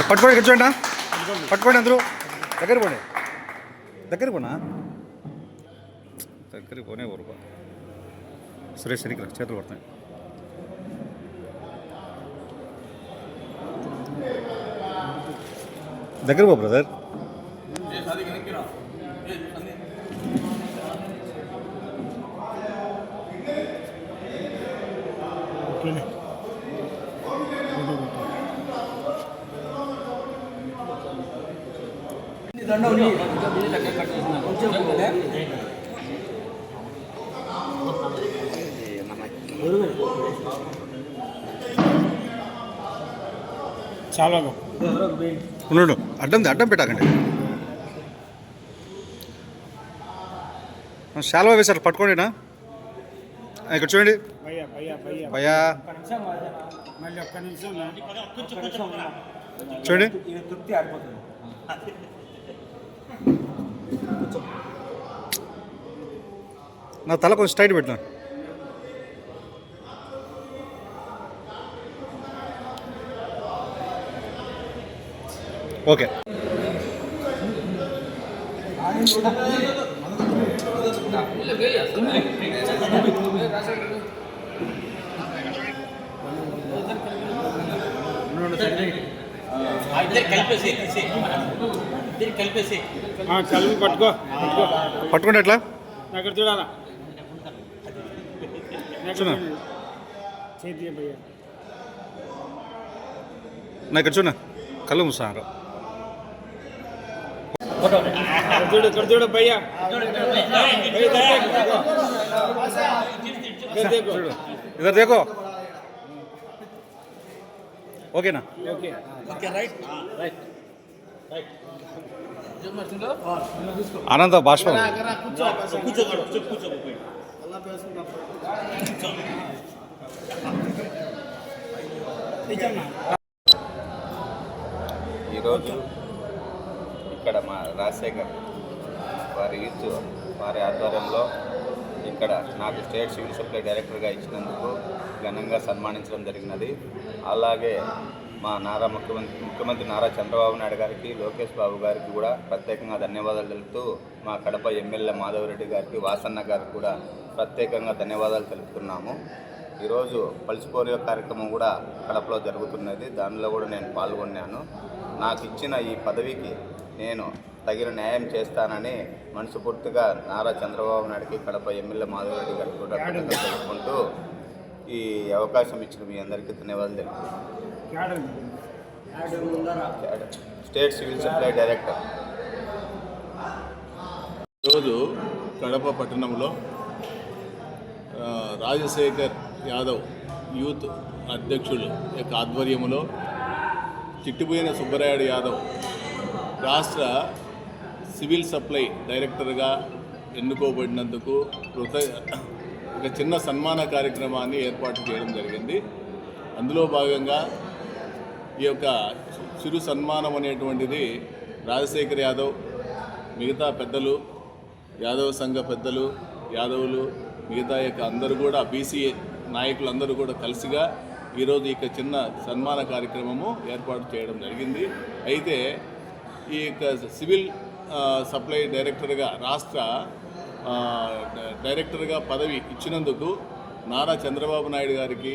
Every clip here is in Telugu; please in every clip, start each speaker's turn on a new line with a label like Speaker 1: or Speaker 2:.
Speaker 1: పట్టుకోండి కూర్చోండి పట్టుకోండి అందరూ దగ్గర పోనీ దగ్గరికి పోనే ఊరుకో సురేష్ సరికి చేతులు పడుతున్నాయి దగ్గర పో బ్రదర్
Speaker 2: చాలా
Speaker 1: ఉండు అడ్డం పెట్టకండి శాలువా వేశారు పట్టుకోండినా ఇక్కడ చూడండి భయ్యా చూడండి నా తల కొంచెం స్ట్రైట్ పెట్టినా ఓకే పట్టుకోండి ఎట్లా
Speaker 2: అక్కడ చూడాలా
Speaker 1: నా ఇక్కడ చూడ కళ్ళు మూసారు
Speaker 2: చూడు భయ్యా
Speaker 1: इधर देखो ओके ना
Speaker 2: ఓకే రైట్
Speaker 1: आनंद बाष्पम
Speaker 3: ఈరోజు ఇక్కడ మా రాజశేఖర్ వారి యూత్ వారి ఆధ్వర్యంలో ఇక్కడ నాకు స్టేట్ సివిల్ సప్లై డైరెక్టర్గా ఇచ్చినందుకు ఘనంగా సన్మానించడం జరిగినది. అలాగే మా ముఖ్యమంత్రి నారా చంద్రబాబు నాయుడు గారికి, లోకేష్ బాబు గారికి కూడా ప్రత్యేకంగా ధన్యవాదాలు తెలుపుతూ మా కడప ఎమ్మెల్యే మాధవరెడ్డి గారికి, వాసన్న గారికి కూడా ప్రత్యేకంగా ధన్యవాదాలు తెలుపుతున్నాము. ఈరోజు పల్స్ పోలియో కార్యక్రమం కూడా కడపలో జరుగుతున్నది. దానిలో కూడా నేను పాల్గొన్నాను. నాకు ఇచ్చిన ఈ పదవికి నేను తగిన న్యాయం చేస్తానని మనస్ఫూర్తిగా నారా చంద్రబాబు నాయుడుకి, కడప ఎమ్మెల్యే మాధవరెడ్డి గారికి కూడా తెలుపుకుంటూ ఈ అవకాశం ఇచ్చిన మీ అందరికీ ధన్యవాదాలు తెలుపుతున్నాను. State civil supply director.
Speaker 4: ఈరోజు కడప పట్టణంలో రాజశేఖర్ యాదవ్ యూత్ అధ్యక్షులు యొక్క ఆధ్వర్యంలో చిట్టిపోయిన సుబ్బరాయుడు యాదవ్ రాష్ట్ర సివిల్ సప్లై డైరెక్టర్గా ఎన్నుకోబడినందుకు ఒక చిన్న సన్మాన కార్యక్రమాన్ని ఏర్పాటు చేయడం జరిగింది. అందులో భాగంగా ఈ యొక్క చిరు సన్మానం అనేటువంటిది రాజశేఖర్ యాదవ్, మిగతా పెద్దలు, యాదవ్ సంఘ పెద్దలు, యాదవులు, మిగతా యొక్క అందరూ కూడా బీసీ నాయకులందరూ కూడా కలిసిగా ఈరోజు ఇక చిన్న సన్మాన కార్యక్రమము ఏర్పాటు చేయడం జరిగింది. అయితే ఈ యొక్క సివిల్ సప్లై డైరెక్టర్గా రాష్ట్ర డైరెక్టర్గా పదవి ఇచ్చినందుకు నారా చంద్రబాబు నాయుడు గారికి,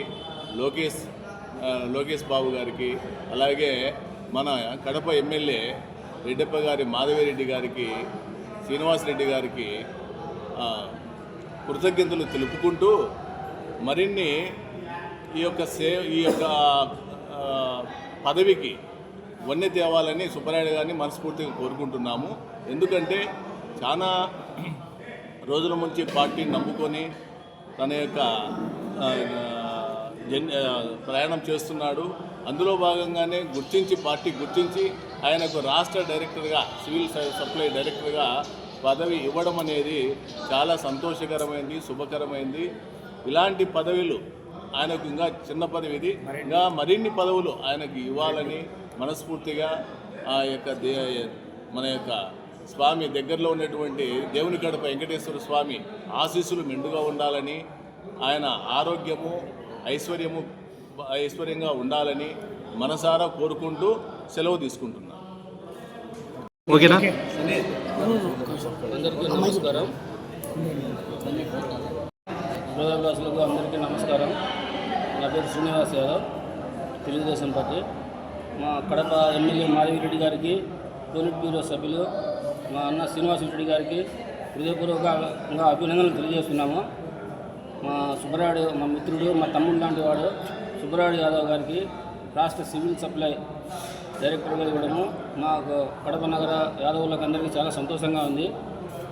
Speaker 4: లోకేష్ బాబు గారికి, అలాగే మన కడప ఎమ్మెల్యే రెడ్డప్ప గారి మాధవిరెడ్డి గారికి, శ్రీనివాసరెడ్డి గారికి కృతజ్ఞతలు తెలుపుకుంటూ మరిన్ని ఈ యొక్క పదవికి వన్నె తేవాలని సుబ్బరాయుడు గారిని మనస్ఫూర్తిగా కోరుకుంటున్నాము. ఎందుకంటే చాలా రోజుల నుంచి పార్టీని నమ్ముకొని తన యొక్క ప్రయాణం చేస్తున్నాడు. అందులో భాగంగానే పార్టీ గుర్తించి ఆయనకు రాష్ట్ర డైరెక్టర్గా, సివిల్ సప్లై డైరెక్టర్గా పదవి ఇవ్వడం అనేది చాలా సంతోషకరమైంది, శుభకరమైంది. ఇలాంటి పదవులు ఆయనకు ఇంకా చిన్న పదవి ఇది, ఇంకా మరిన్ని పదవులు ఆయనకు ఇవ్వాలని మనస్ఫూర్తిగా ఆ యొక్క మన యొక్క స్వామి దగ్గరలో ఉన్నటువంటి దేవుని కడప వెంకటేశ్వర స్వామి ఆశీస్సులు మెండుగా ఉండాలని, ఆయన ఆరోగ్యము ఐశ్వర్యంగా ఉండాలని మనసారా కోరుకుంటూ సెలవు తీసుకుంటున్నాను.
Speaker 1: ఓకేనా?
Speaker 5: అందరికీ నమస్కారం. హృదయవాసులకు అందరికీ నమస్కారం. నా పేరు శ్రీనివాస్ యాదవ్, తెలుగుదేశం పార్టీ. మా కడప ఎమ్మెల్యే మాధవిరెడ్డి గారికి, పోలిట్ బ్యూరో సభ్యులు మా అన్న శ్రీనివాసరెడ్డి గారికి హృదయపూర్వకంగా అభినందనలు తెలియజేస్తున్నాము. మా సుబ్బరాయుడు, మా మిత్రుడు, మా తమ్ముడు లాంటి వాడు సుబ్బరాయుడు యాదవ్ గారికి రాష్ట్ర సివిల్ సప్లై డైరెక్టర్గా ఇవ్వడము మాకు కడప నగర యాదవులకు అందరికీ చాలా సంతోషంగా ఉంది.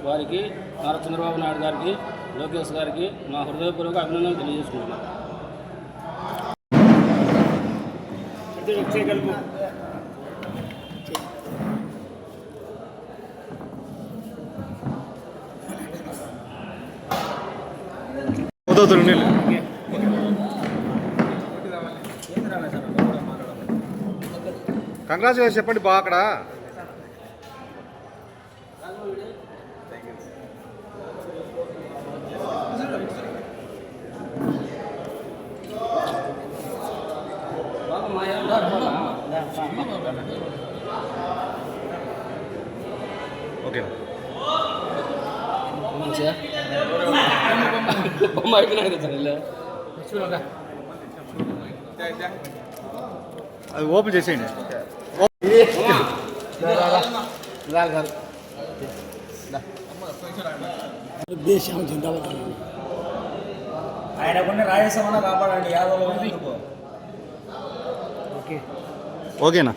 Speaker 5: వారికి నారా చంద్రబాబు నాయుడు గారికి, లోకేష్ గారికి మా హృదయపూర్వక అభినందనలు తెలియజేసుకుంటున్నాం.
Speaker 1: కంగ్రాచులేషన్ చెప్పండి బా అక్కడ. ఓకే
Speaker 5: బొమ్మ అయిపోయినాయి సార్.
Speaker 1: అది ఓపెన్ చేసేయండి.
Speaker 2: దేశం జిందాబాద్. ఆయనకున్న రాజసమన్నా కాపాడండి యాదవ్.
Speaker 1: ఓకేనా?